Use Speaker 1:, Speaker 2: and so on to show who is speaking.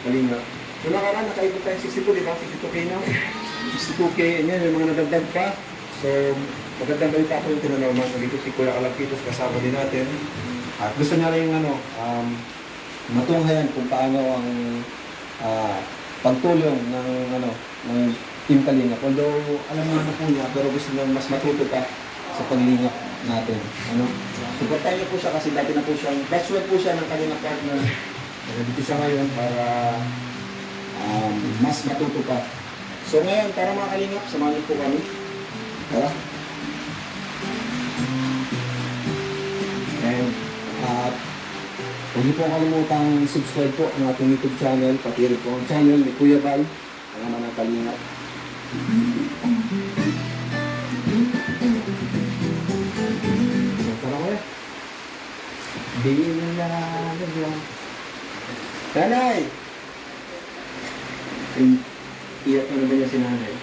Speaker 1: Kalinga. So nakaraan, nakaipot tayo 62, di ba? 62K na. 62K, yan, yung mga nadagdag pa. So, magandang balita po yung tinanawman. Dito si Kuya Alapitos, kasama din natin. At gusto niya rin matunghayan kung paano ang pagtulong ng Team Kalingap. Although, alam naman po niya, pero gusto niya mas matuto pa sa paglingap natin. Supportahan niyo po siya kasi dati na po siyang, best friend po siya ng Kalingap partner. Dito siya ngayon para mas matuto pa. So ngayon, para mga Kalingap, samahan niyo po kami. Tara. And, huwag niyo po kalimutang subscribe po ang ating YouTube channel, pati rin po ang channel ni Kuya Bal, ang naman ng Kalingap. Tara ko eh. Bilang. Nanay! Iyak na naman niya si nanay.